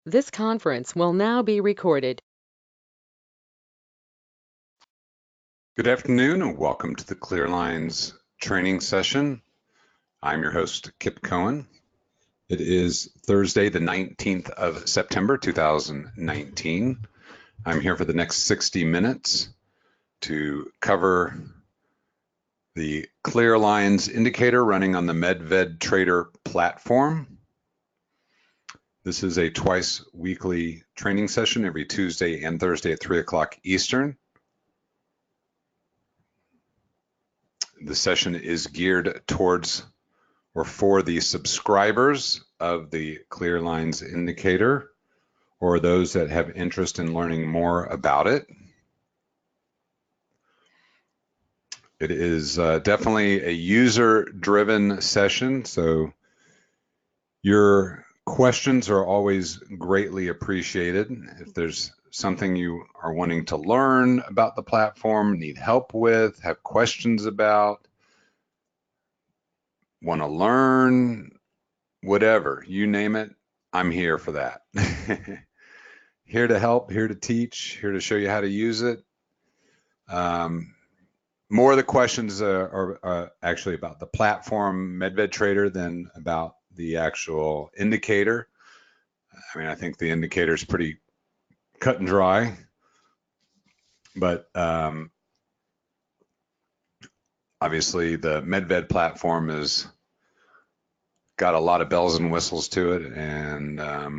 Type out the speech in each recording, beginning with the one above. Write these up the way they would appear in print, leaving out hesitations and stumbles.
This conference will now be recorded. Good afternoon and welcome to the Clear Lines training session. I'm your host, Kipp Cohen. It is Thursday, the 19th of September, 2019. I'm here for the next 60 minutes to cover the Clear Lines indicator running on the Medved Trader platform. This is a twice weekly training session every Tuesday and Thursday at 3 o'clock Eastern. The session is geared towards or for the subscribers of the Clear Lines indicator or those that have interest in learning more about it. It is definitely a user-driven session, so your questions are always greatly appreciated. If there's something you are wanting to learn about the platform, need help with, have questions about, want to learn, whatever, you name it, I'm here for that. Here to help, here to teach, here to show you how to use it. More of the questions are actually about the platform Medved Trader than about the actual indicator. I mean, I think the indicator is pretty cut and dry, but obviously the Medved platform has got a lot of bells and whistles to it, and a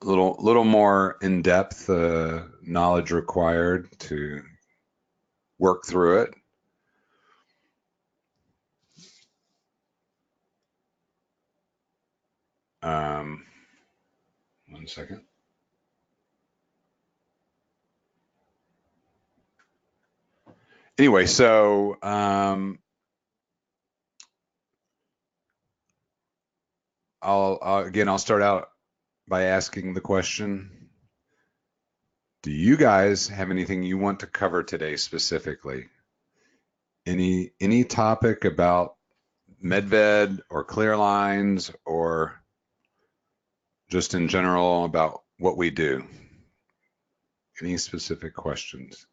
little more in-depth knowledge required to work through it. One second. Anyway, so I'll start out by asking the question, do you guys have anything you want to cover today specifically? Any topic about Medved or Clear Lines or just in general about what we do? Any specific questions?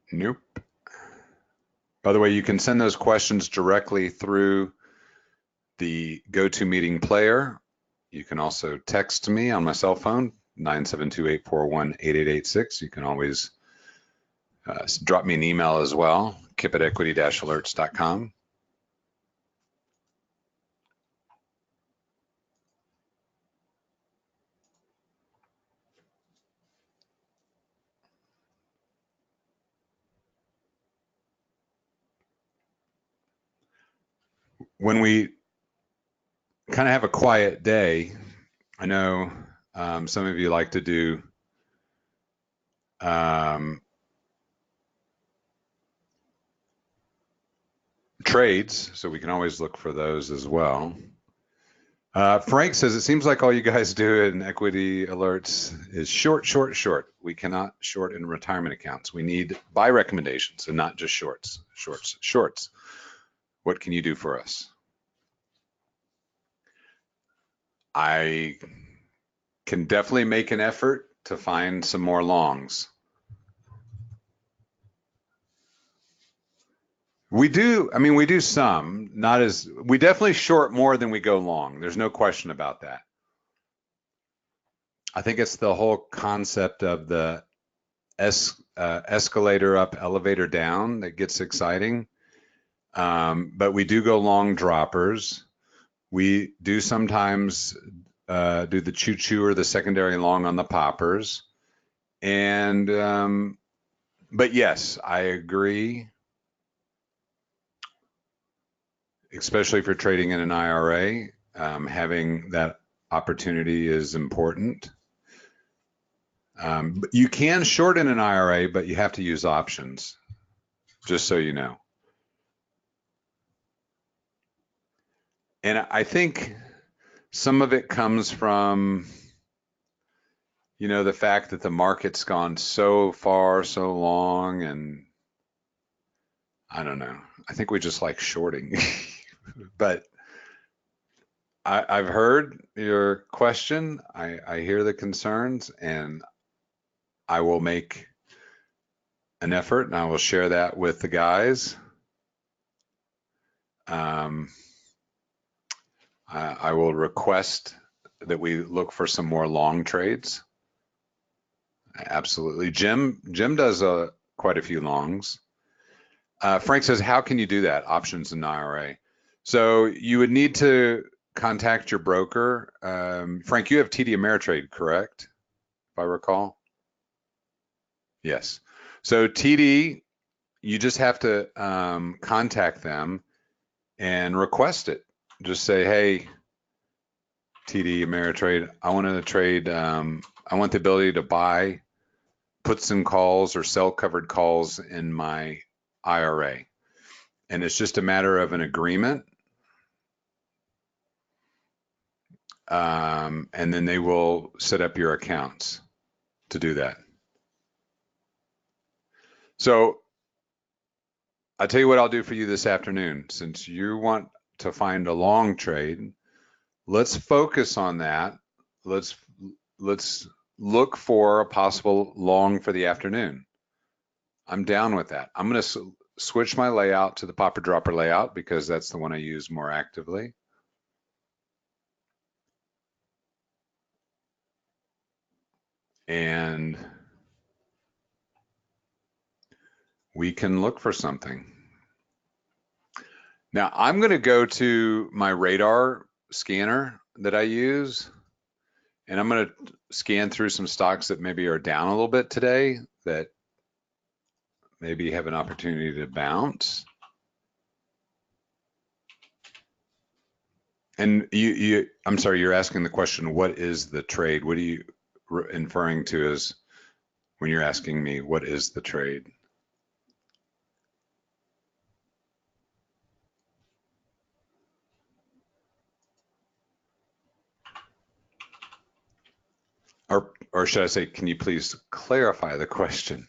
Nope. By the way, you can send those questions directly through the GoToMeeting player. You can also text me on my cell phone, 972-841-8886. You can always drop me an email as well, kip@equity-alerts.com. When we kind of have a quiet day, I know some of you like to do trades, so we can always look for those as well. Frank says, it seems like all you guys do in equity alerts is short, short, short. We cannot short in retirement accounts. We need buy recommendations and not just shorts, shorts, shorts. What can you do for us? I can definitely make an effort to find some more longs. We do, I mean, we do some, not as, we definitely short more than we go long. There's no question about that. I think it's the whole concept of the escalator up, elevator down that gets exciting. But we do go long droppers. We do sometimes do the choo-choo or the secondary long on the poppers. And, but yes, I agree. Especially if you're trading in an IRA, having that opportunity is important. You can short in an IRA, but you have to use options, just so you know. And I think some of it comes from, you know, the fact that the market's gone so far, so long, and I don't know. I think we just like shorting. But I've heard your question. I hear the concerns, and I will make an effort and I will share that with the guys. Um, I will request that we look for some more long trades. Absolutely. Jim does quite a few longs. Frank says, how can you do that? Options in IRA. So you would need to contact your broker. Frank, you have TD Ameritrade, correct? If I recall. Yes. So TD, you just have to contact them and request it. Just say, hey, TD Ameritrade, I want to trade, I want the ability to buy puts and calls or sell covered calls in my IRA. And it's just a matter of an agreement. And then they will set up your accounts to do that. So I'll tell you what I'll do for you this afternoon. Since you want to find a long trade, let's focus on that. Let's look for a possible long for the afternoon. I'm down with that. I'm going to switch my layout to the popper dropper layout because that's the one I use more actively. And we can look for something. Now I'm going to go to my radar scanner that I use, and I'm going to scan through some stocks that maybe are down a little bit today that maybe have an opportunity to bounce. And I'm sorry, you're asking the question, what is the trade? What are you inferring to as when you're asking me, what is the trade? Or should I say, can you please clarify the question?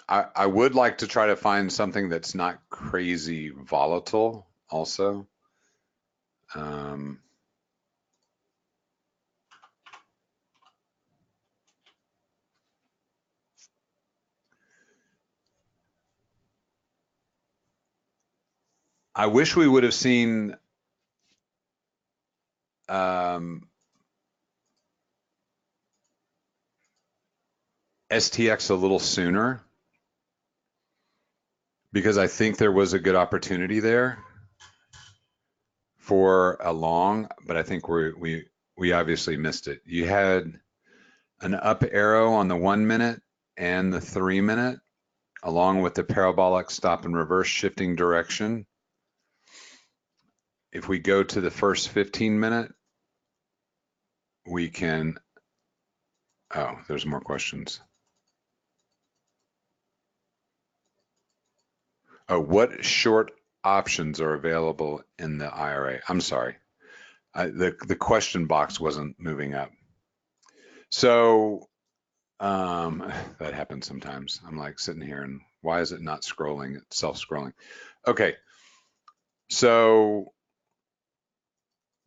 I would like to try to find something that's not crazy volatile also. I wish we would have seen STX a little sooner because I think there was a good opportunity there for a long, but I think we obviously missed it. You had an up arrow on the 1 minute and the 3 minute, along with the parabolic stop and reverse shifting direction. If we go to the first 15 minute, we can, oh, there's more questions. Oh, what short options are available in the IRA? I'm sorry. The question box wasn't moving up. So that happens sometimes. I'm like sitting here and why is it not scrolling? It's self-scrolling. Okay. So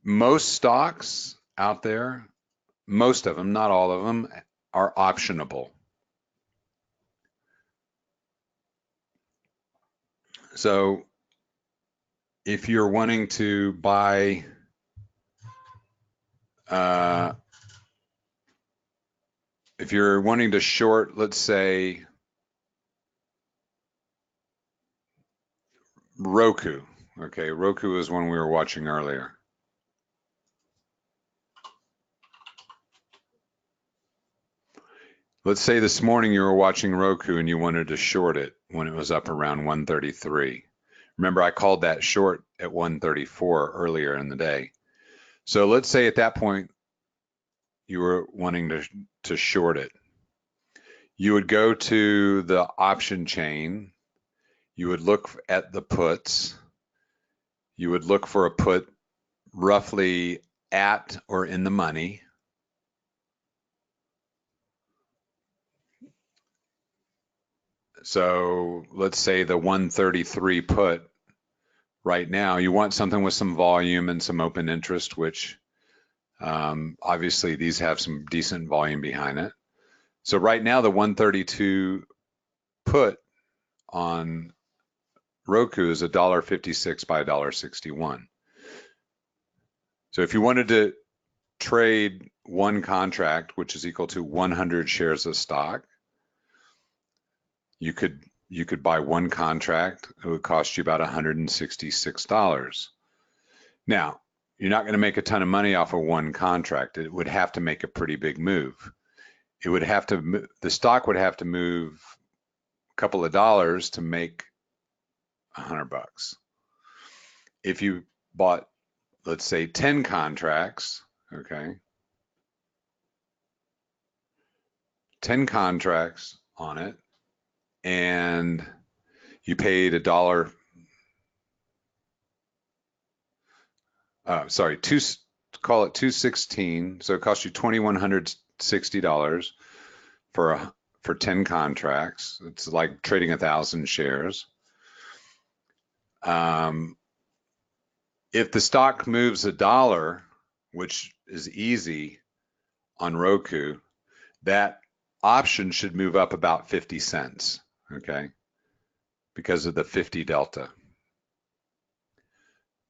most stocks out there, most of them, not all of them, are optionable. So if you're wanting to buy if you're wanting to short, let's say Roku. Okay, Roku is one we were watching earlier. Let's say this morning you were watching Roku and you wanted to short it when it was up around 133. Remember, I called that short at 134 earlier in the day. So let's say at that point you were wanting to short it. You would go to the option chain. You would look at the puts. you would look for a put roughly at or in the money. So let's say the 133 put right now, you want something with some volume and some open interest, which obviously these have some decent volume behind it. So right now the 132 put on Roku is $1.56 by $1.61. So if you wanted to trade one contract, which is equal to 100 shares of stock, you could buy one contract. It would cost you about $166. Now, you're not going to make a ton of money off of one contract. It would have to make a pretty big move. It would have to, the stock would have to move a couple of dollars to make $100. If you bought, let's say, 10 contracts, okay, 10 contracts on it, and you paid a dollar, call it 216, so it costs you $2,160 for 10 contracts. It's like trading 1,000 shares. If the stock moves a dollar, which is easy on Roku, that option should move up about 50 cents, okay, because of the 50 delta.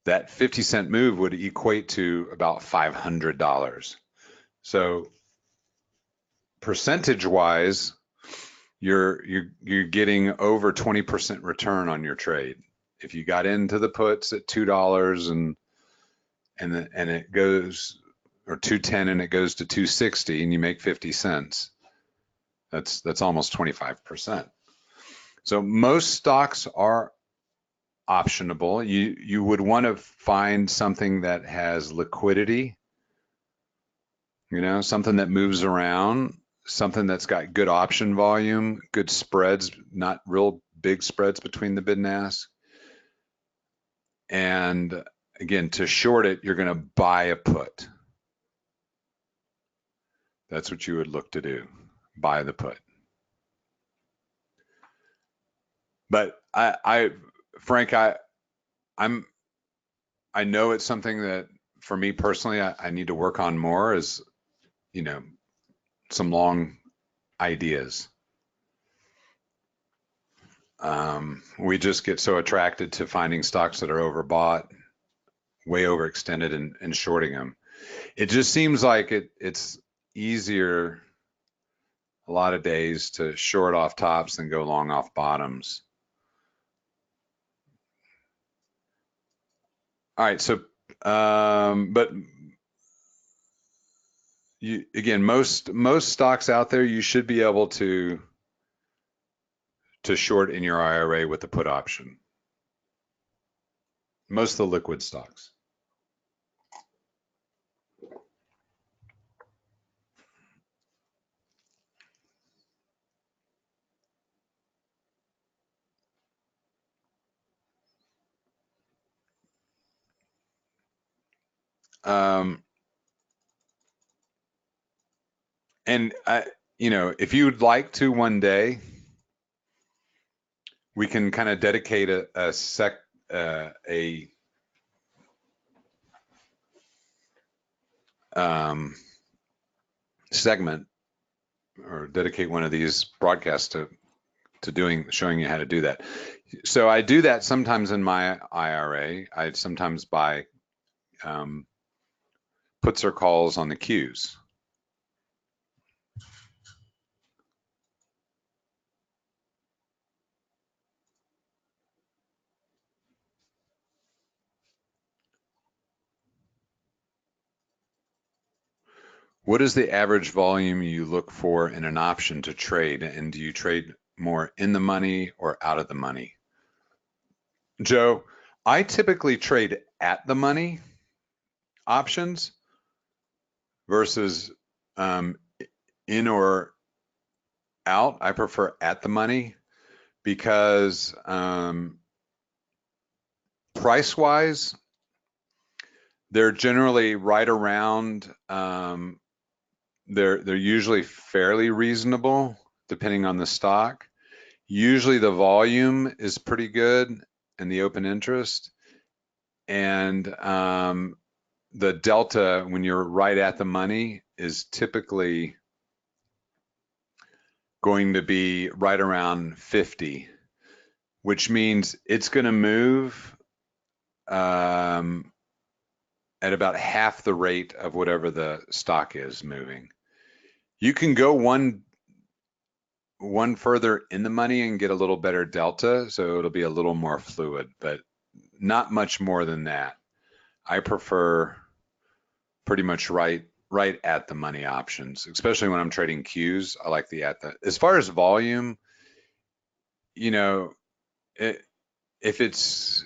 That 50-cent move would equate to about $500. So percentage-wise, you're getting over 20% return on your trade. If you got into the puts at $2 and it goes, or 210 and it goes to 260 and you make 50 cents, that's almost 25%. So most stocks are optionable. You would want to find something that has liquidity, something that moves around, something that's got good option volume, good spreads, not real big spreads between the bid and ask. And again, to short it, you're going to buy a put. That's what you would look to do, buy the put. But Frank, I know it's something that for me personally, I need to work on more, is, some long ideas. We just get so attracted to finding stocks that are overbought, way overextended, and shorting them. It just seems like it's easier a lot of days to short off tops than go long off bottoms. All right, so but again, most stocks out there, you should be able to short in your IRA with the put option. Most of the liquid stocks. And if you'd like to one day, we can kind of dedicate a segment, or dedicate one of these broadcasts to showing you how to do that. So I do that sometimes in my IRA. I sometimes buy puts or calls on the Qs. What is the average volume you look for in an option to trade? And do you trade more in the money or out of the money? Joe, I typically trade at the money options versus in or out. I prefer at the money because price-wise, they're generally right around, they're usually fairly reasonable depending on the stock. Usually the volume is pretty good and the open interest, and the delta when you're right at the money is typically going to be right around 50, which means it's going to move at about half the rate of whatever the stock is moving. You can go one further in the money and get a little better delta, so it'll be a little more fluid, but not much more than that. I prefer pretty much right at the money options, especially when I'm trading Qs. I like as far as volume, you know, if it's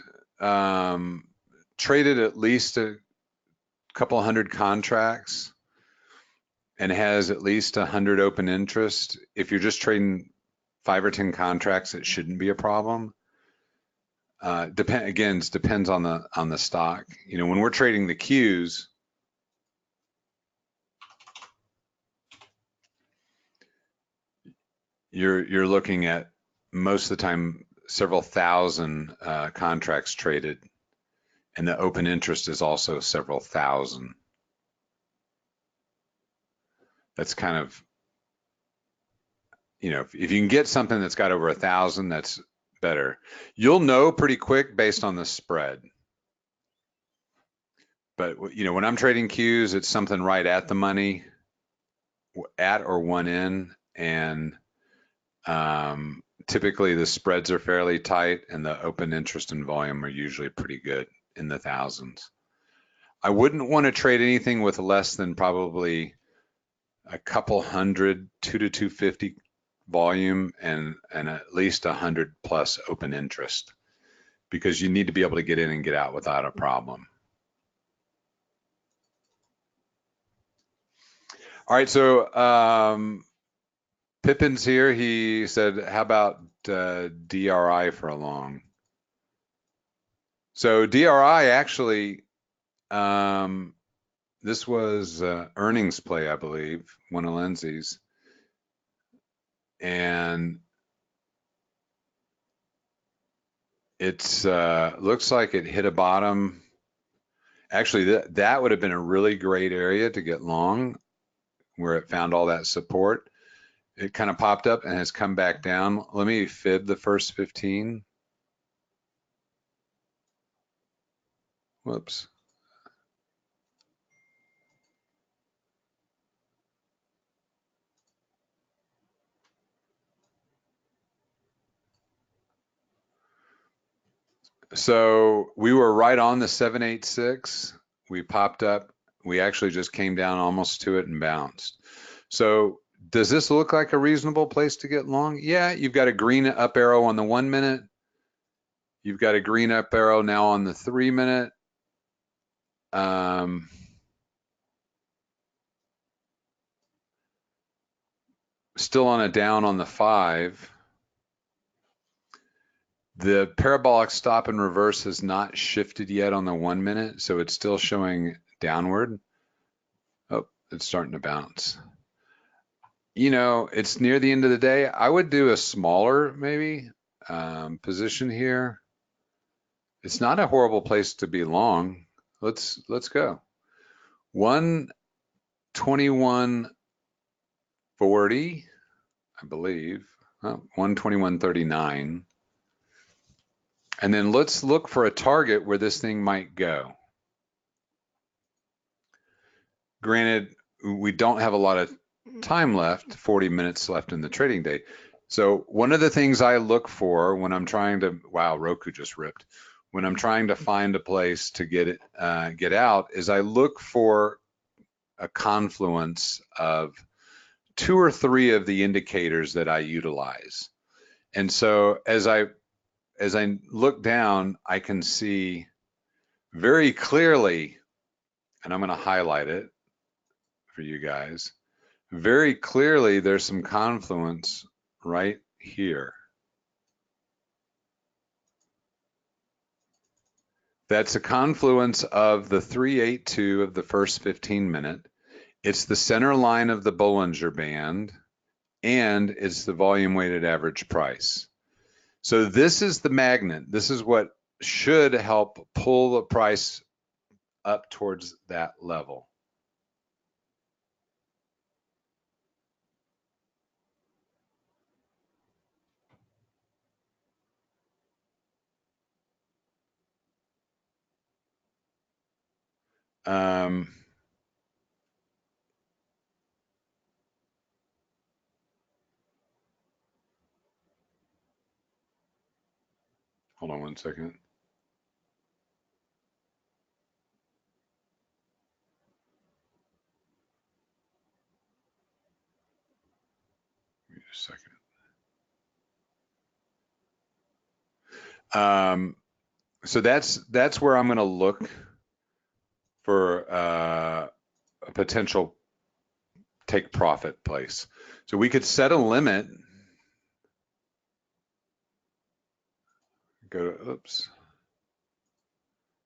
traded at least a couple hundred contracts and has at least 100 open interest, if you're just trading 5 or 10 contracts, it shouldn't be a problem. It depends on the stock. When we're trading the Qs, you're looking at most of the time several thousand contracts traded, and the open interest is also several thousand. That's kind of, if you can get something that's got over 1,000, that's better. You'll know pretty quick based on the spread. But when I'm trading Qs, it's something right at the money, at or one in, and typically the spreads are fairly tight, and the open interest and volume are usually pretty good in the thousands. I wouldn't want to trade anything with less than probably a couple hundred, 2 to 250 volume, and at least 100 plus open interest, because you need to be able to get in and get out without a problem. All right, so Pippin's here. He said, how about DRI for a long? So DRI actually, this was earnings play, I believe, one of Lindsay's. And it's looks like it hit a bottom. Actually, that would have been a really great area to get long, where it found all that support. It kind of popped up and has come back down. Let me fib the first 15. Whoops. So we were right on the 786. We popped up. We actually just came down almost to it and bounced. So does this look like a reasonable place to get long? Yeah, you've got a green up arrow on the 1 minute. You've got a green up arrow now on the 3 minute. Still on a down on the 5. The parabolic stop and reverse has not shifted yet on the 1 minute, so it's still showing downward. Oh, it's starting to bounce. It's near the end of the day. I would do a smaller maybe position here. It's not a horrible place to be long. Let's go. 121.40, I believe. 121.39. And then let's look for a target where this thing might go. Granted, we don't have a lot of time left, 40 minutes left in the trading day. So one of the things I look for when I'm trying to, wow, Roku just ripped. When I'm trying to find a place to get out, is I look for a confluence of 2 or 3 of the indicators that I utilize. And so as I look down, I can see very clearly, and I'm going to highlight it for you guys. Very clearly, there's some confluence right here. That's a confluence of the 382 of the first 15 minute. It's the center line of the Bollinger Band, and it's the volume weighted average price. So this is the magnet. This is what should help pull the price up towards that level. Hold on one second. Give me just a second. So that's where I'm going to look for a potential take profit place. So we could set a limit. Go to, oops,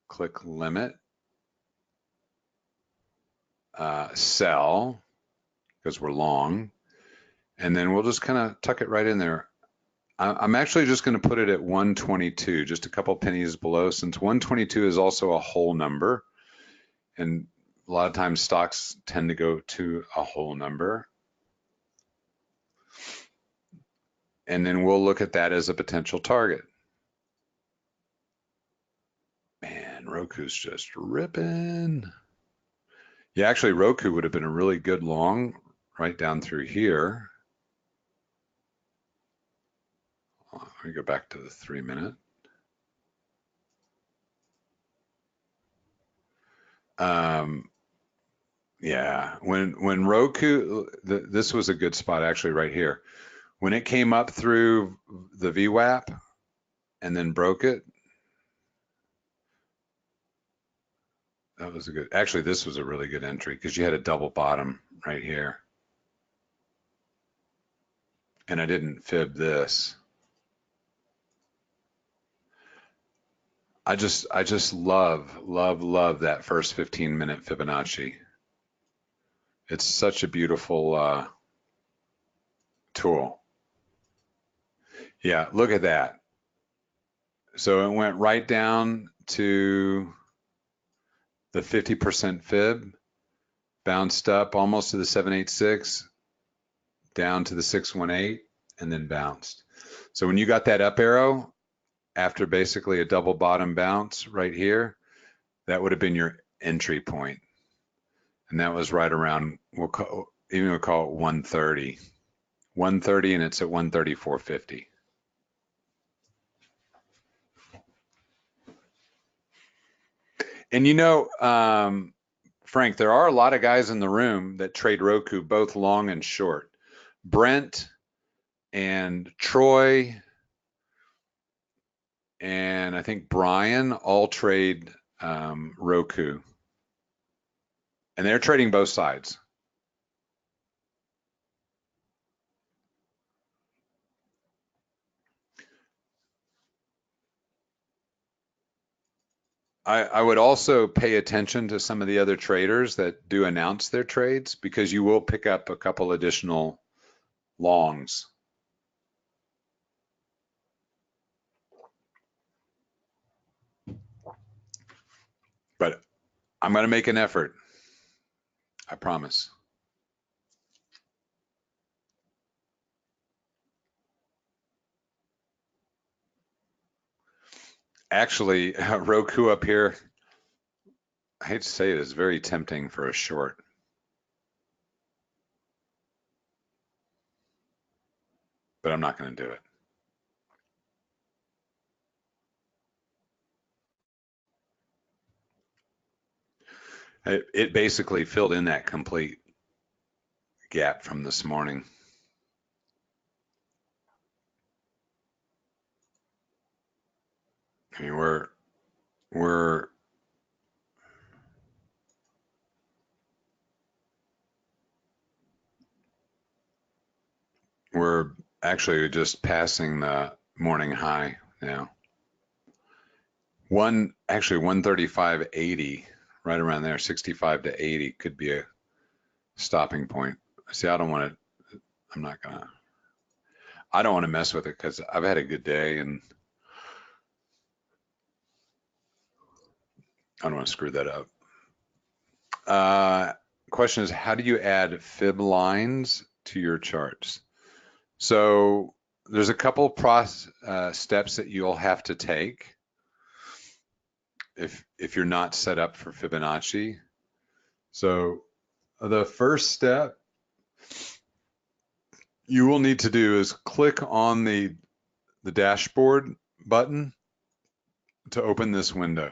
click limit, sell, because we're long, and then we'll just kind of tuck it right in there. I'm actually just going to put it at 122, just a couple pennies below, since 122 is also a whole number, and a lot of times stocks tend to go to a whole number. And then we'll look at that as a potential target. Man, Roku's just ripping. Yeah, actually, Roku would have been a really good long right down through here. Let me go back to the 3 minute. Yeah, when Roku, this was a good spot actually right here. When it came up through the VWAP and then broke it, that was a good, actually this was a really good entry because you had a double bottom right here. And I didn't fib this. I just love that first 15-minute Fibonacci. It's such a beautiful tool. Yeah, look at that. So it went right down to the 50% fib, bounced up almost to the 786, down to the 618, and then bounced. So when you got that up arrow after basically a double bottom bounce right here, that would have been your entry point. And that was right around, we'll call it 130. 130, and it's at 134.50. And you know, Frank, there are a lot of guys in the room that trade Roku, both long and short. Brent and Troy and I think Brian all trade Roku. And they're trading both sides. I would also pay attention to some of the other traders that do announce their trades because you will pick up a couple additional longs. But I'm going to make an effort. I promise. Actually, Roku up here, I hate to say it, is very tempting for a short. But I'm not going to do it. It basically filled in that complete gap from this morning. I mean, we're actually just passing the morning high now. Actually 135.80, right around there, 65 to 80 could be a stopping point. See, I don't want to mess with it because I've had a good day and I don't want to screw that up. Question is, how do you add fib lines to your charts? So there's a couple steps that you'll have to take if you're not set up for Fibonacci. So the first step you will need to do is click on the dashboard button to open this window.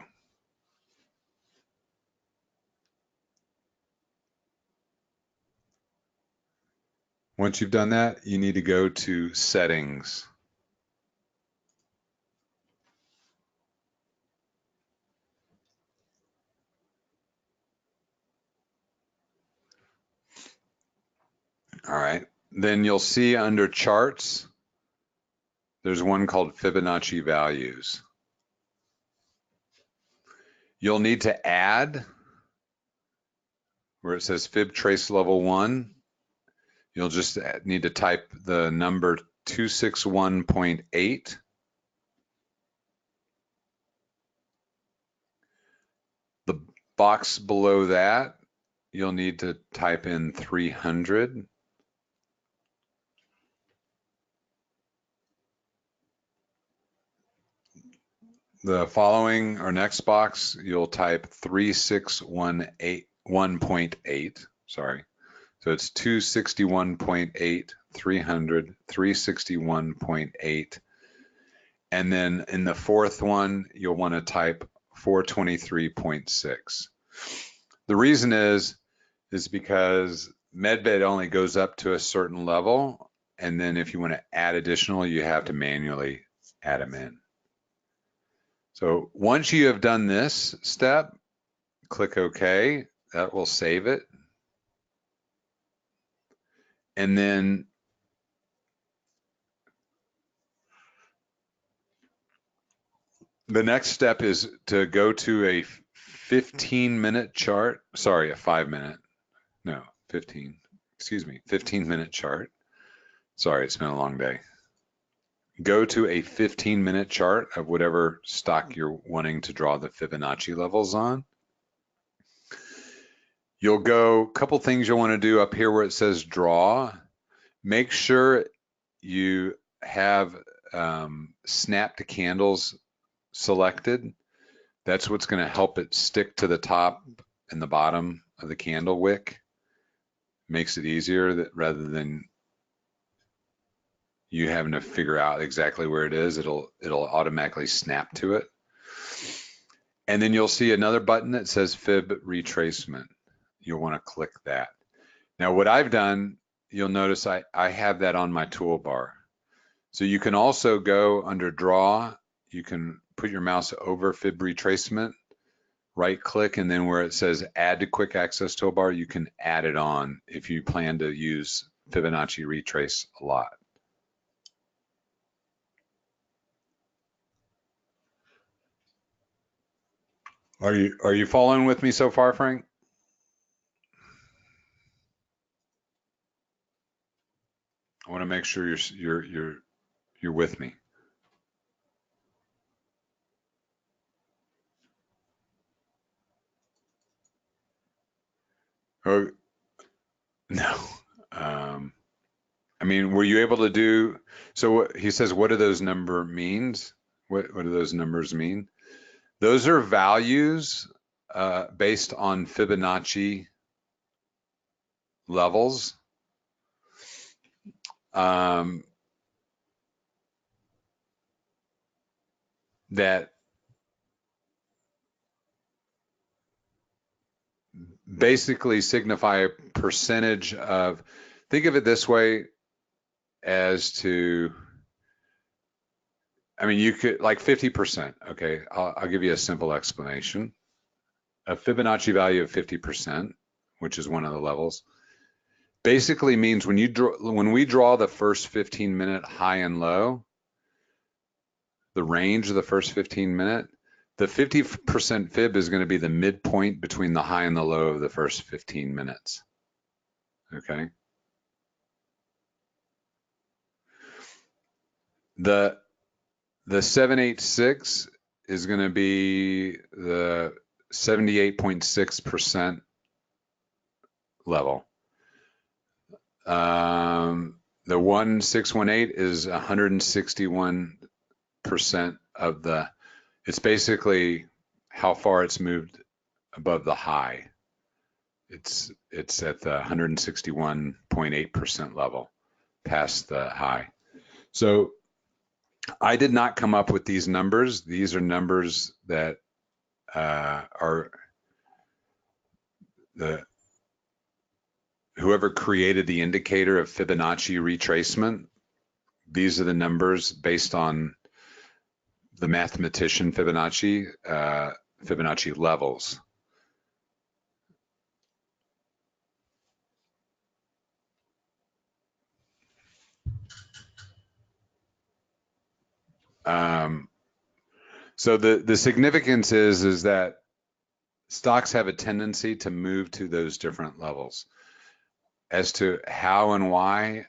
Once you've done that, you need to go to settings. All right, then you'll see under charts, there's one called Fibonacci values. You'll need to add where it says fib trace level 1. You'll just need to type the number 261.8. The box below that, you'll need to type in 300. The following or next box, you'll type 3618.1.8. Sorry. So it's 261.8, 300, 361.8. And then in the fourth one, you'll want to type 423.6. The reason is because Medved only goes up to a certain level. And then if you want to add additional, you have to manually add them in. So once you have done this step, click OK. That will save it. And then the next step is to go to a 15-minute chart. Sorry, a 5-minute. No, 15. Excuse me, 15-minute chart. Sorry, it's been a long day. Go to a 15-minute chart of whatever stock you're wanting to draw the Fibonacci levels on. You'll go, a couple things you'll want to do up here where it says draw. Make sure you have snap to candles selected. That's what's going to help it stick to the top and the bottom of the candle wick. Makes it easier rather than you having to figure out exactly where it is. It'll automatically snap to it. And then you'll see another button that says fib retracement. You'll want to click that. Now what I've done, you'll notice I have that on my toolbar. So you can also go under draw, you can put your mouse over fib retracement, right click, and then where it says add to quick access toolbar, you can add it on if you plan to use Fibonacci retrace a lot. Are you following with me so far, Frank? I want to make sure you're with me. Oh, no. I mean, were you able to do, so what, he says, what do those number means? What do those numbers mean? Those are values based on Fibonacci levels. That basically signify a percentage of, think of it this way as to, I mean, you could like 50%, okay? I'll give you a simple explanation. A Fibonacci value of 50%, which is one of the levels, basically means when we draw the first 15-minute high and low, the range of the first 15-minute, The 50% fib is going to be the midpoint between the high and the low of the first 15 minutes. Okay. The 786 is going to be the 78.6% level. The 1618 is 161% of the, it's basically how far it's moved above the high. It's at the 161.8% level past the high. So I did not come up with these numbers. These are numbers that are whoever created the indicator of Fibonacci retracement. These are the numbers based on the mathematician Fibonacci, Fibonacci levels. So the significance is that stocks have a tendency to move to those different levels. As to how and why,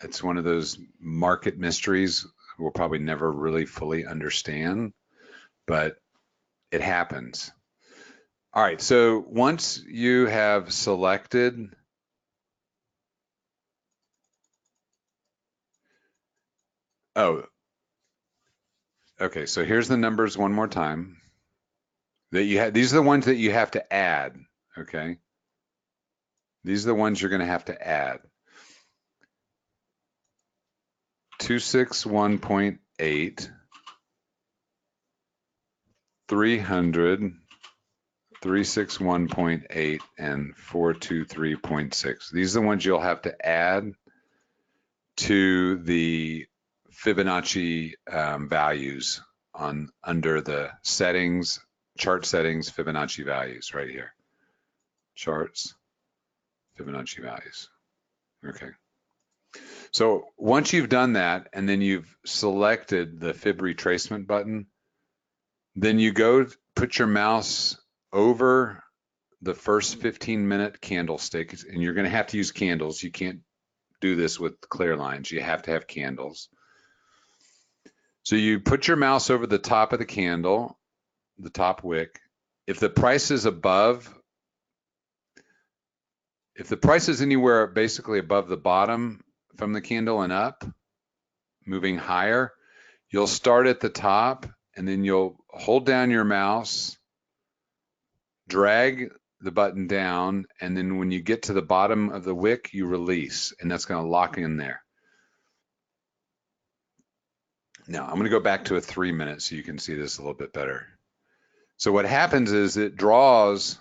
it's one of those market mysteries we'll probably never really fully understand, but it happens. All right, so once you have selected, oh, okay, so here's the numbers one more time. That you have, these are the ones that you have to add, okay? These are the ones you're going to have to add. 261.8, 300, 361.8, and 423.6. These are the ones you'll have to add to the Fibonacci values under the settings, chart settings, Fibonacci values right here. Charts, Fibonacci values. Okay. So once you've done that, and then you've selected the Fib retracement button, then you go put your mouse over the first 15-minute candlestick, and you're going to have to use candles. You can't do this with clear lines. You have to have candles. So you put your mouse over the top of the candle, the top wick. If the price is above, if the price is anywhere basically above the bottom from the candle and up, moving higher, you'll start at the top and then you'll hold down your mouse, drag the button down, and then when you get to the bottom of the wick, you release, and that's going to lock in there. Now, I'm going to go back to a 3-minute so you can see this a little bit better. So what happens is it draws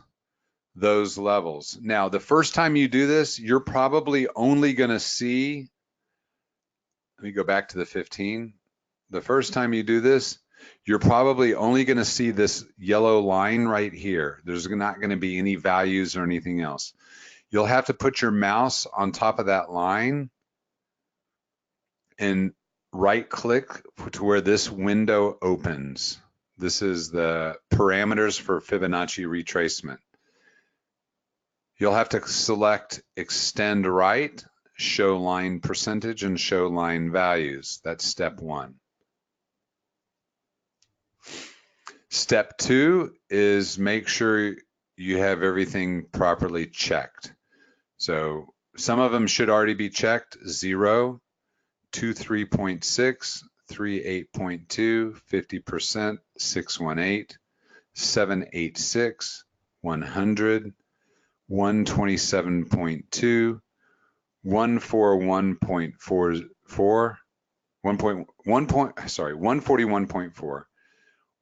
those levels. Now, the first time you do this, you're probably only going to see, let me go back to the 15. The first time you do this, you're probably only going to see this yellow line right here. There's not going to be any values or anything else. You'll have to put your mouse on top of that line and right click to where this window opens. This is the parameters for Fibonacci retracement. You'll have to select extend right, show line percentage, and show line values. That's step 1. Step 2 is make sure you have everything properly checked. So some of them should already be checked: 0, 23.6, 38.2, 50%, 618, 786, 100, 127.2, 141.44, 141.4,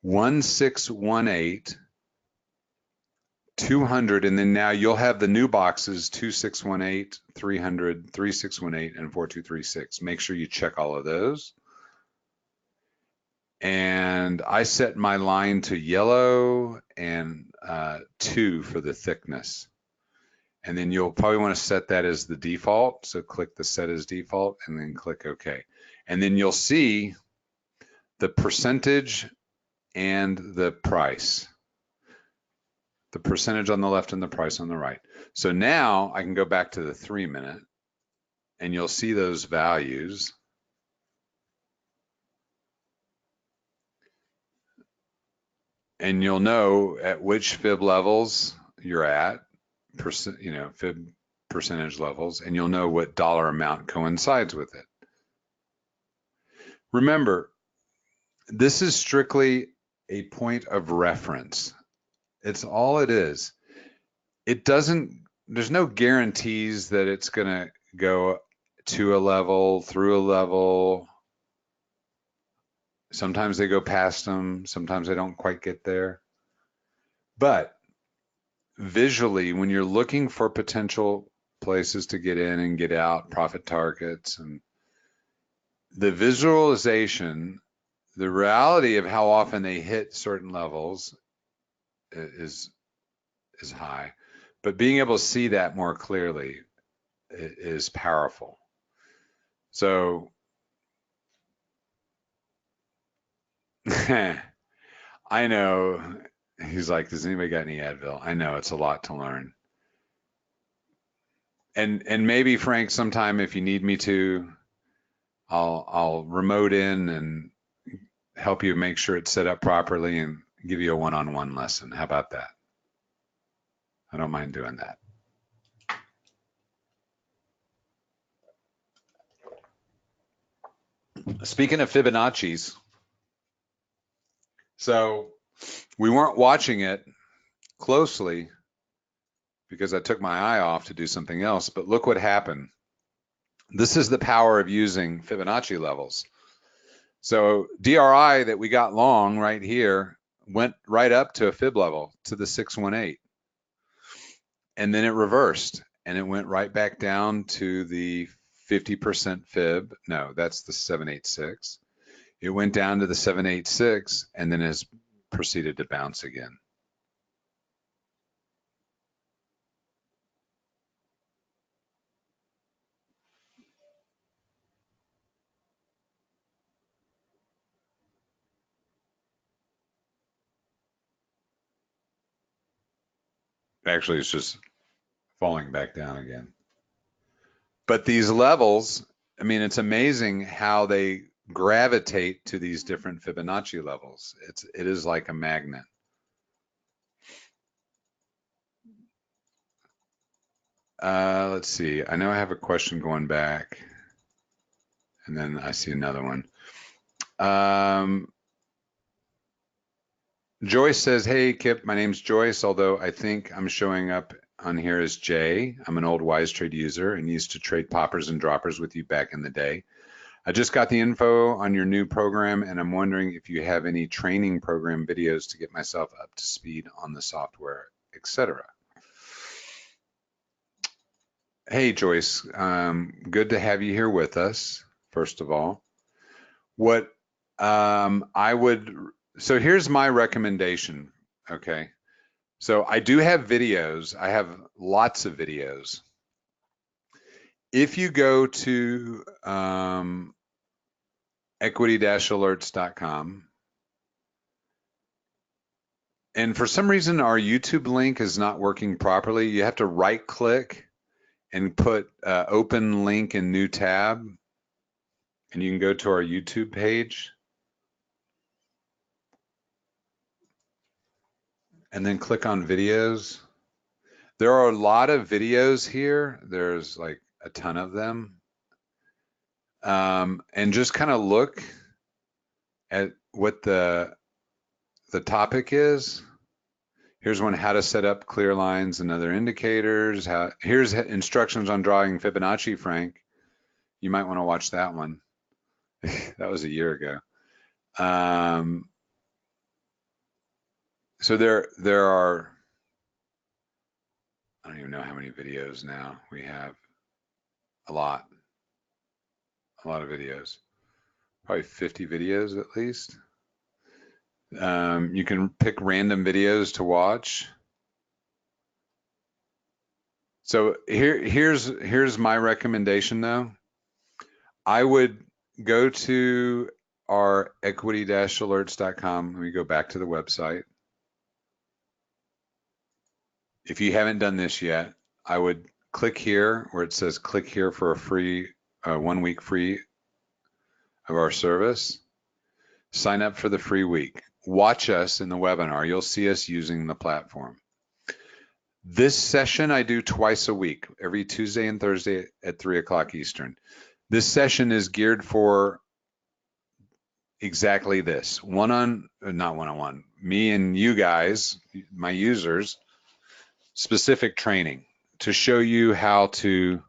1618, 200, and then now you'll have the new boxes 2618, 300, 3618, and 4236. Make sure you check all of those. And I set my line to yellow and 2 for the thickness. And then you'll probably want to set that as the default. So click the set as default and then click OK. And then you'll see the percentage and the price. The percentage on the left and the price on the right. So now I can go back to the 3-minute and you'll see those values. And you'll know at which fib levels you're at, fib percentage levels, and you'll know what dollar amount coincides with it. Remember, this is strictly a point of reference. It's all it is. There's no guarantees that it's going to go to a level, through a level. Sometimes they go past them. Sometimes they don't quite get there. But visually, when you're looking for potential places to get in and get out, profit targets, and the visualization, the reality of how often they hit certain levels is high, but being able to see that more clearly is powerful. So I know he's like, does anybody got any Advil? I know it's a lot to learn. And maybe Frank, sometime if you need me to, I'll remote in and help you make sure it's set up properly and give you a one-on-one lesson. How about that? I don't mind doing that. Speaking of Fibonacci's, so we weren't watching it closely because I took my eye off to do something else, but look what happened. This is the power of using Fibonacci levels. So DRI that we got long right here went right up to a fib level, to the 618. And then it reversed and it went right back down to the 50% fib. No, that's the 786. It went down to the 786 and then has proceeded to bounce again. Actually, it's just falling back down again. But these levels, I mean, it's amazing how they gravitate to these different Fibonacci levels. It is like a magnet. Let's see. I know I have a question going back, and then I see another one. Joyce says, hey, Kip, my name's Joyce, although I think I'm showing up on here as Jay. I'm an old WiseTrade user and used to trade poppers and droppers with you back in the day. I just got the info on your new program, and I'm wondering if you have any training program videos to get myself up to speed on the software, etc. Hey, Joyce, good to have you here with us, first of all. What so here's my recommendation, okay? So I do have videos. I have lots of videos. If you go to equity-alerts.com, and for some reason our YouTube link is not working properly, you have to right-click and put open link in new tab, and you can go to our YouTube page. And then click on videos. There are a lot of videos here. There's like a ton of them. And just kind of look at what the topic is. Here's one, how to set up clear lines and other indicators. Here's instructions on drawing Fibonacci, Frank. You might want to watch that one. That was a year ago. So there are, I don't even know how many videos now we have. A lot of videos, probably 50 videos at least. You can pick random videos to watch. So here's my recommendation though. I would go to are equity-alerts.com. Let me go back to the website. If you haven't done this yet, I would click here where it says click here for a free 1 week free of our service. Sign up for the free week. Watch us in the webinar. You'll see us using the platform. This session I do twice a week, every Tuesday and Thursday at 3 o'clock Eastern. This session is geared for exactly this, not one-on-one, me and you guys, my users, specific training to show you how to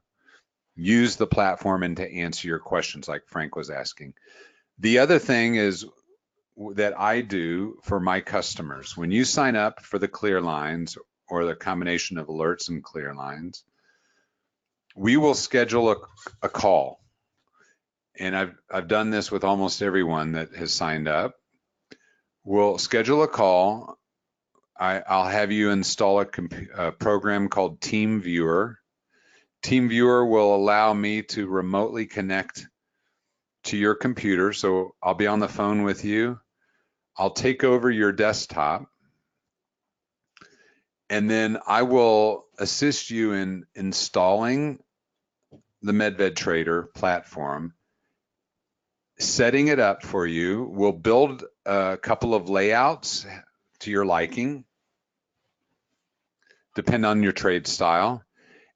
use the platform and to answer your questions like Frank was asking. The other thing is that I do for my customers, when you sign up for the clear lines or the combination of alerts and clear lines, we will schedule a call. And I've done this with almost everyone that has signed up. We'll schedule a call. I'll have you install a program called TeamViewer. TeamViewer will allow me to remotely connect to your computer. So I'll be on the phone with you. I'll take over your desktop, and then I will assist you in installing the Medved Trader platform, setting it up for you. We'll build a couple of layouts to your liking, depend on your trade style.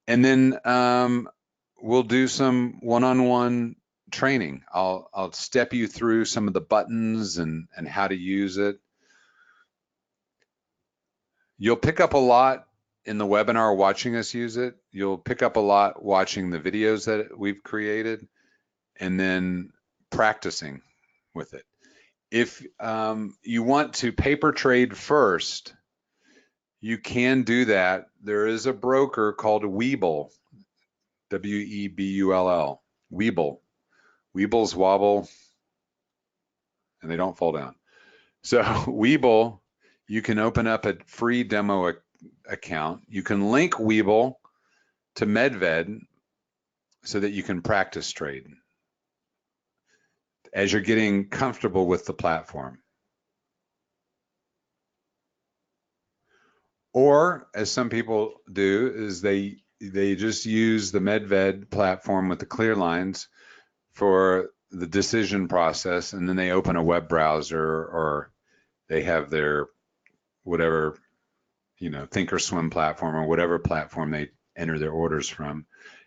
And then we'll do some one-on-one training. I'll step you through some of the buttons and how to use it. You'll pick up a lot in the webinar watching us use it. You'll pick up a lot watching the videos that we've created and then practicing with it. If you want to paper trade first, you can do that. There is a broker called Webull, W-E-B-U-L-L, Webull. Weebles wobble and they don't fall down. So Webull, you can open up a free demo account. You can link Webull to Medved so that you can practice trade as you're getting comfortable with the platform. Or as some people do, is they just use the Medved platform with the clear lines for the decision process, and then they open a web browser or they have their whatever, Thinkorswim platform or whatever platform they enter their orders from,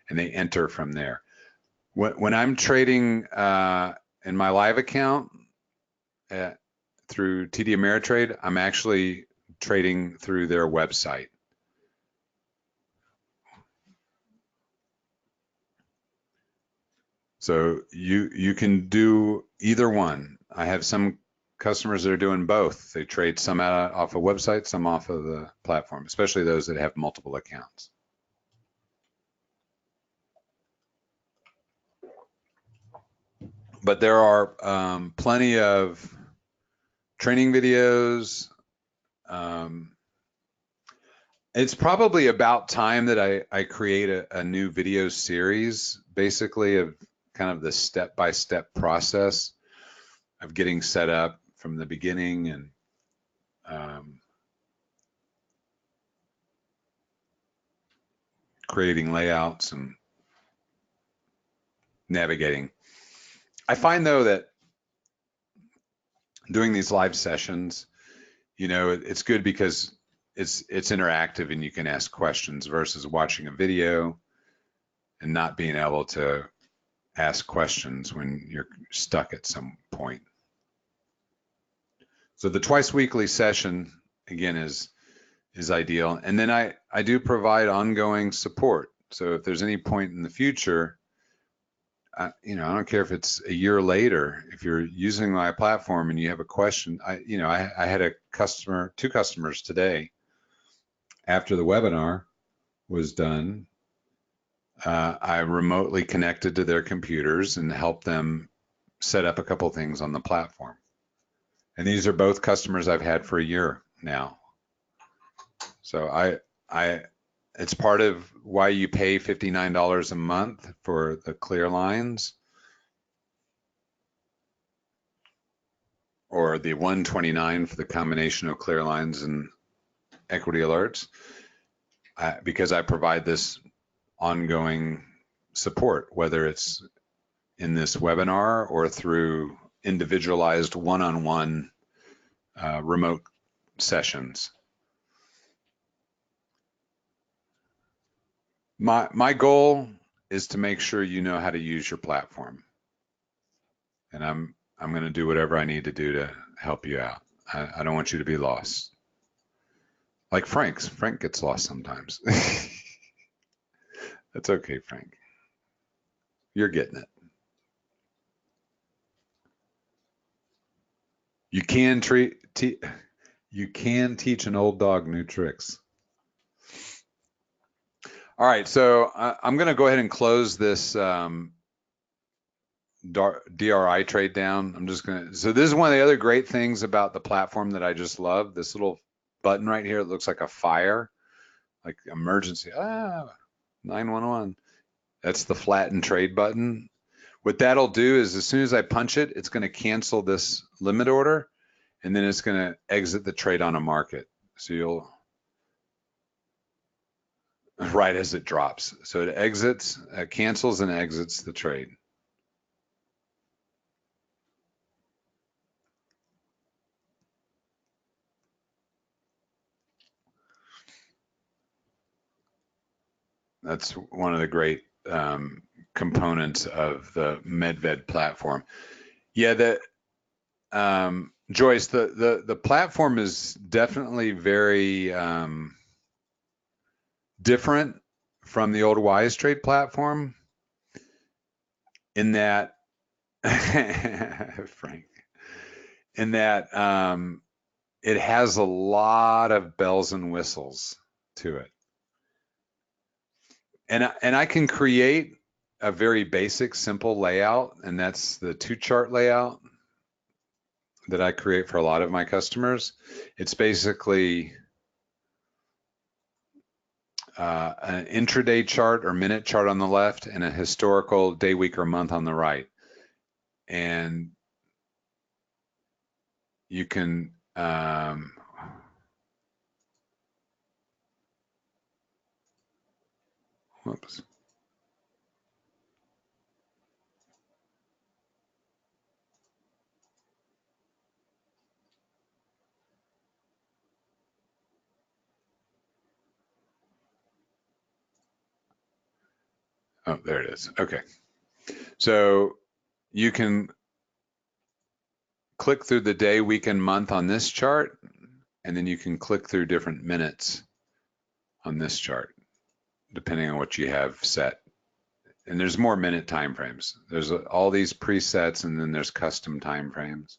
and they enter from there. When I'm trading in my live account through TD Ameritrade, I'm actually trading through their website. So you can do either one. I have some customers that are doing both. They trade some off a website, some off of the platform, especially those that have multiple accounts. But there are plenty of training videos. It's probably about time that I create a new video series, basically of kind of the step-by-step process of getting set up from the beginning and creating layouts and navigating. I find though that doing these live sessions, it's good because it's interactive and you can ask questions versus watching a video and not being able to ask questions when you're stuck at some point. So the twice weekly session again is ideal. And then I do provide ongoing support. So if there's any point in the future, I don't care if it's a year later, if you're using my platform and you have a question, I had two customers today after the webinar was done. I remotely connected to their computers and helped them set up a couple things on the platform. And these are both customers I've had for a year now. So it's part of why you pay $59 a month for the clear lines. or the 129 for the combination of clear lines and equity alerts, because I provide this ongoing support, whether it's in this webinar or through individualized one-on-one remote sessions. My goal is to make sure you know how to use your platform, and I'm going to do whatever I need to do to help you out. I don't want you to be lost. Like Frank gets lost sometimes. That's okay, Frank. You're getting it. You can teach an old dog new tricks. All right, so I'm going to go ahead and close this DRI trade down. I'm just going to, so this is one of the other great things about the platform that I just love. This little button right here, it looks like a fire, like emergency, 911. That's the flatten trade button. What that'll do is as soon as I punch it, it's going to cancel this limit order, and then it's going to exit the trade on a market. So you'll, right as it drops. So it exits, cancels and exits the trade. That's one of the great components of the Medved platform. Yeah, Joyce, the platform is definitely very different from the old Wise Trade platform in that, Frank, in that it has a lot of bells and whistles to it. And I can create a very basic, simple layout, and that's the two chart layout that I create for a lot of my customers. It's basically an intraday chart or minute chart on the left and a historical day, week, or month on the right. And you can whoops. Oh, there it is. Okay. So you can click through the day, week, and month on this chart, and then you can click through different minutes on this chart, depending on what you have set. And there's more minute timeframes. There's all these presets, and then there's custom timeframes.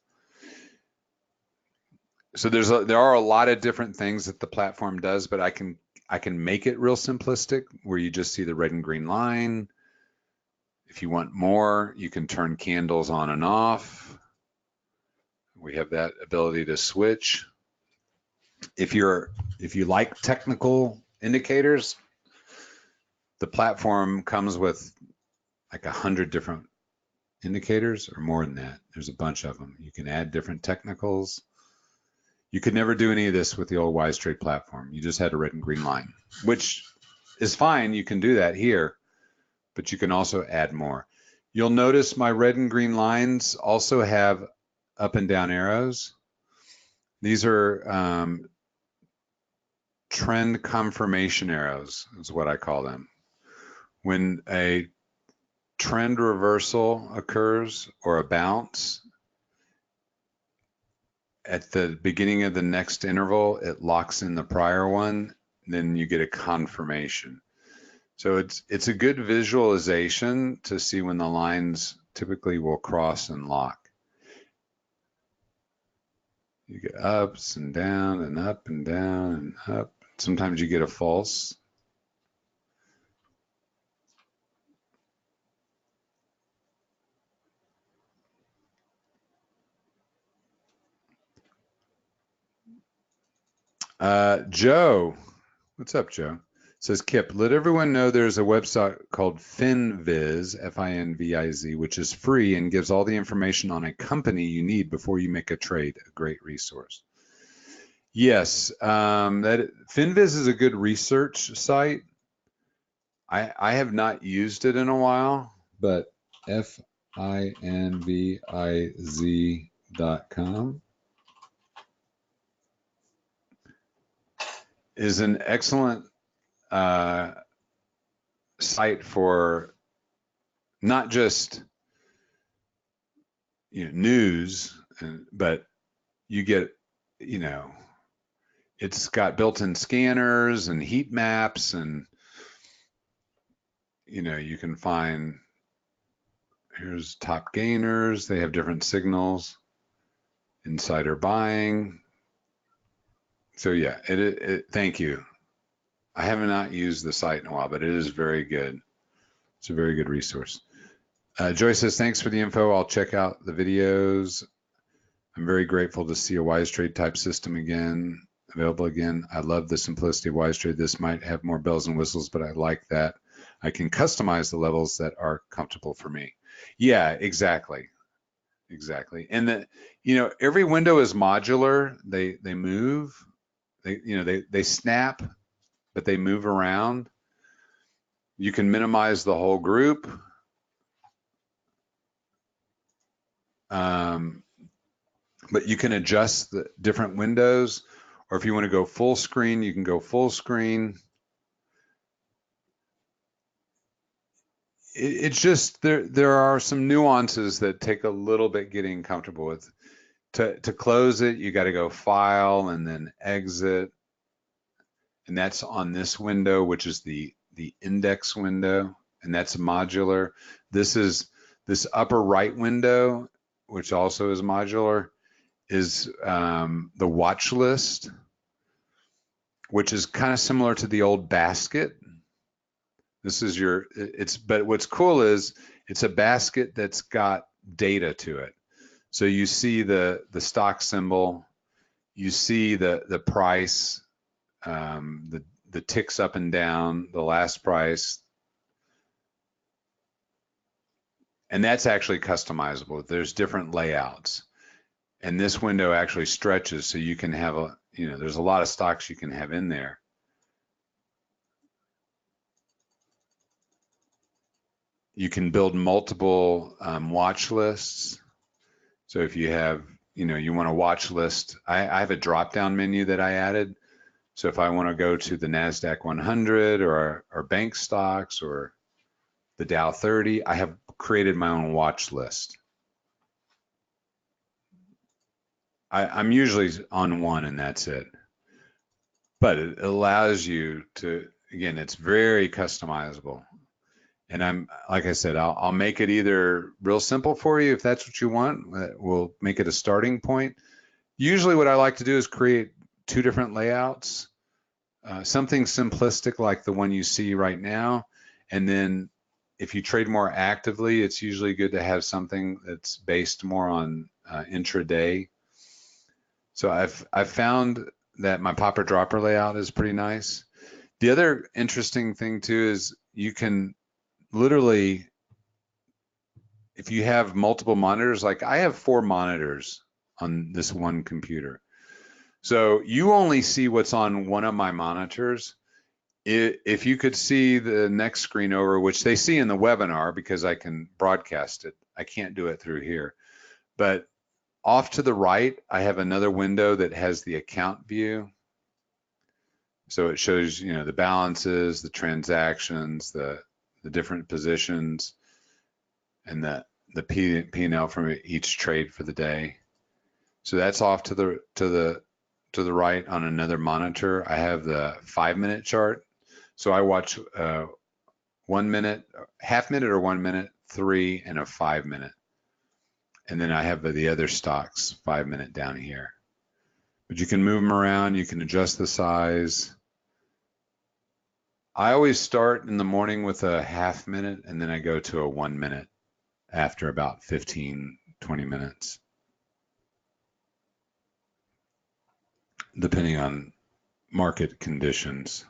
So there are a lot of different things that the platform does, but I can make it real simplistic where you just see the red and green line. If you want more, you can turn candles on and off. We have that ability to switch. If you like technical indicators, the platform comes with like 100 different indicators or more than that. There's a bunch of them. You can add different technicals. You could never do any of this with the old Wise Trade platform. You just had a red and green line, which is fine. You can do that here, but you can also add more. You'll notice my red and green lines also have up and down arrows. These are trend confirmation arrows is what I call them. When a trend reversal occurs or a bounce, at the beginning of the next interval, it locks in the prior one, then you get a confirmation. So it's a good visualization to see when the lines typically will cross and lock. You get ups and down and up and down and up. Sometimes you get a false. Joe, what's up, Joe? says Kip, let everyone know there's a website called FinViz, F-I-N-V-I-Z, which is free and gives all the information on a company you need before you make a trade. A great resource. Yes, that FinViz is a good research site. I have not used it in a while, but FINVIZ.com is an excellent site for not just news, but you get, it's got built-in scanners and heat maps, and you can find, here's top gainers. They have different signals, insider buying. So yeah, thank you. I have not used the site in a while, but it is very good. It's a very good resource. Joyce says, thanks for the info. I'll check out the videos. I'm very grateful to see a WiseTrade type system available again. I love the simplicity of WiseTrade. This might have more bells and whistles, but I like that I can customize the levels that are comfortable for me. Yeah, exactly. Exactly. And every window is modular. They move. They snap, but they move around. You can minimize the whole group. But you can adjust the different windows, or if you want to go full screen, you can go full screen. It's just there are some nuances that take a little bit getting comfortable with. To close it, you got to go File and then Exit, and that's on this window, which is the index window, and that's modular. This upper right window, which also is modular, is the watch list, which is kind of similar to the old basket. This is but what's cool is it's a basket that's got data to it. So you see the stock symbol, you see the price, the ticks up and down, the last price, and that's actually customizable. There's different layouts, and this window actually stretches, so you can have there's a lot of stocks you can have in there. You can build multiple watch lists. So if you have, you want a watch list, I have a drop-down menu that I added. So if I want to go to the NASDAQ 100 or bank stocks or the Dow 30, I have created my own watch list. I'm usually on one and that's it. But it allows you to, again, it's very customizable. And like I said, I'll make it either real simple for you if that's what you want. We'll make it a starting point. Usually what I like to do is create two different layouts, something simplistic like the one you see right now. And then if you trade more actively, it's usually good to have something that's based more on intraday. So I've found that my popper dropper layout is pretty nice. The other interesting thing too is you can literally, if you have multiple monitors, like I have 4 monitors on this one computer. So you only see what's on one of my monitors. If you could see the next screen over, which they see in the webinar because I can broadcast it, I can't do it through here. But off to the right, I have another window that has the account view. So it shows, the balances, the transactions, the different positions, and the P&L from each trade for the day. So that's off to the right on another monitor. I have the 5-minute chart. So I watch 1 minute, half minute or 1 minute, 3, and a 5-minute. And then I have the other stocks, 5-minute down here. But you can move them around, you can adjust the size. I always start in the morning with a half minute, and then I go to a 1 minute after about 15, 20 minutes, depending on market conditions.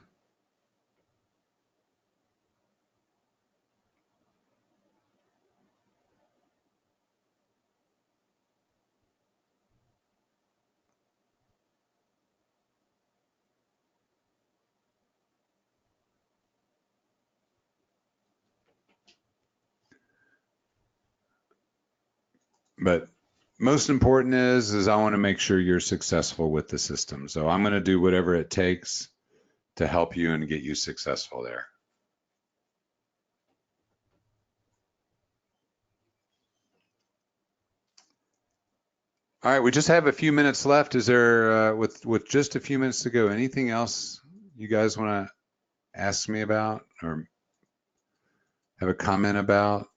But most important is I want to make sure you're successful with the system. So I'm going to do whatever it takes to help you and get you successful there. All right, we just have a few minutes left. Is there, with just a few minutes to go, anything else you guys want to ask me about or have a comment about?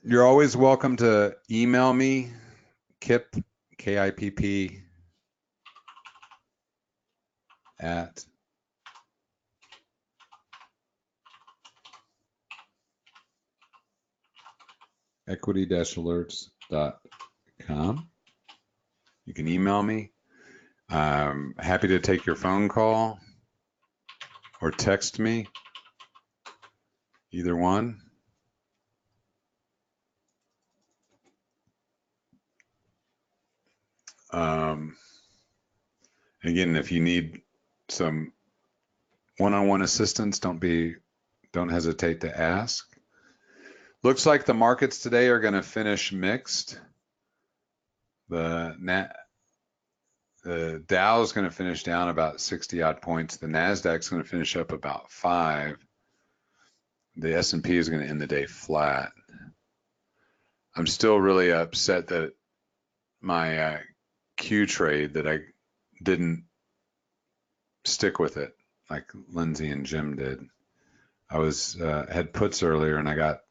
You're always welcome to email me, Kipp, Kipp, at equity-alerts.com. You can email me. I'm happy to take your phone call or text me, either one. Again, if you need some one-on-one assistance, don't hesitate to ask. Looks like the markets today are going to finish mixed. The Dow is going to finish down about 60 odd points. The Nasdaq is going to finish up about 5. The S&P is going to end the day flat. I'm still really upset that my Q trade, that I didn't stick with it like Lindsay and Jim did. I had puts earlier and I got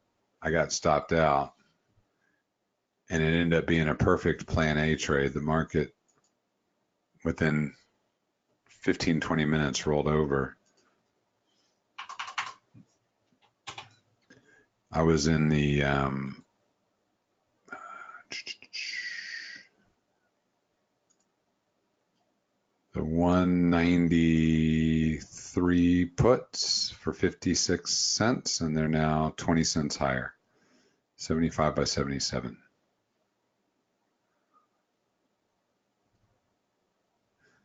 stopped out, and it ended up being a perfect plan A trade. The market within 15-20 minutes rolled over. I was in the 193 puts for 56 cents, and they're now 20 cents higher, 75 by 77.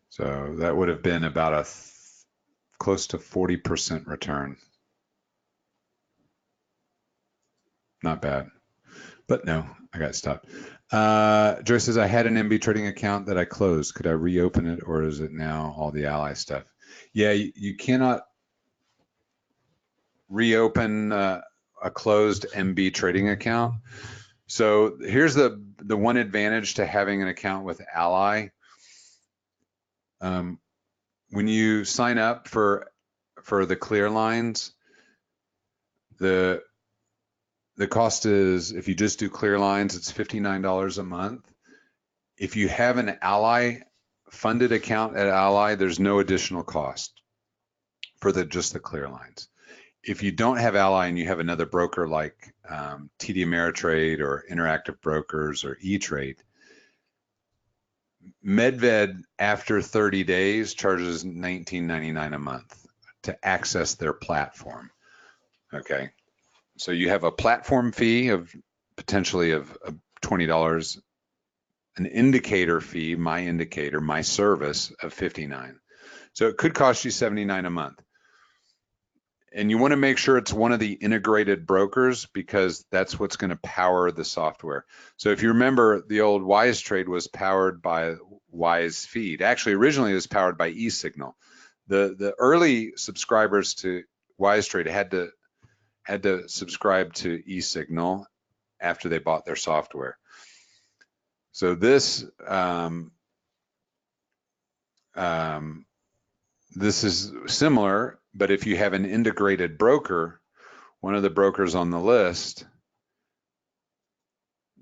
So that would have been about a close to 40% return. Not bad, but no, I got stopped. Joyce says, I had an MB trading account that I closed. Could I reopen it, or is it now all the Ally stuff? Yeah, you cannot reopen a closed MB trading account. So here's the one advantage to having an account with Ally. When you sign up for the clear lines, the cost is, if you just do clear lines, it's $59 a month. If you have an Ally funded account at Ally, there's no additional cost for just the clear lines. If you don't have Ally and you have another broker like TD Ameritrade or Interactive Brokers or E-Trade, Medved, after 30 days, charges $19.99 a month to access their platform. Okay, so you have a platform fee of potentially of $20, an indicator fee, my service of $59. So it could cost you $79 a month. And you want to make sure it's one of the integrated brokers, because that's what's going to power the software. So if you remember, the old Wise Trade was powered by Wise Feed. Actually, originally it was powered by eSignal. The early subscribers to Wise Trade had to subscribe to eSignal after they bought their software. So this is similar, but if you have an integrated broker, one of the brokers on the list,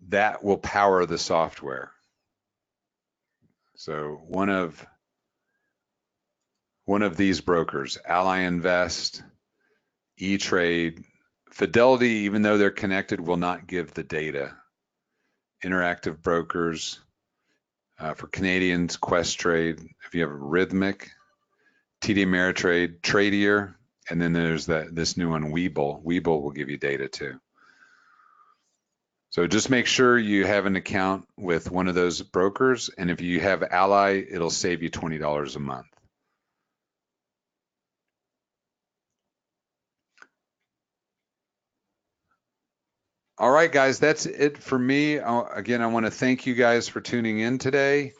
that will power the software. So one of these brokers, Ally Invest, E-Trade, Fidelity, even though they're connected, will not give the data. Interactive Brokers, for Canadians, Questrade. If you have Rhythmic, TD Ameritrade, Tradier, and then there's this new one, Webull. Webull will give you data too. So just make sure you have an account with one of those brokers. And if you have Ally, it'll save you $20 a month. All right, guys, that's it for me. Again, I want to thank you guys for tuning in today.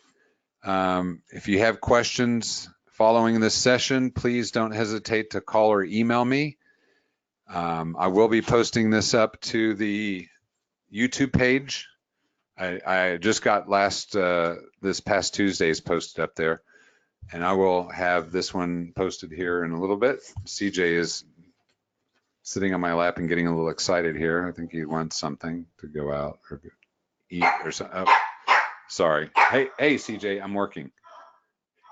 If you have questions following this session, please don't hesitate to call or email me. I will be posting this up to the YouTube page. I just got this past Tuesday's posted up there, and I will have this one posted here in a little bit. CJ is sitting on my lap and getting a little excited here. I think he wants something to go out or eat or something. Oh, sorry. Hey, CJ, I'm working.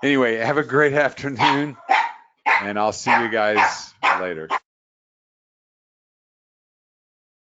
Anyway, have a great afternoon, and I'll see you guys later.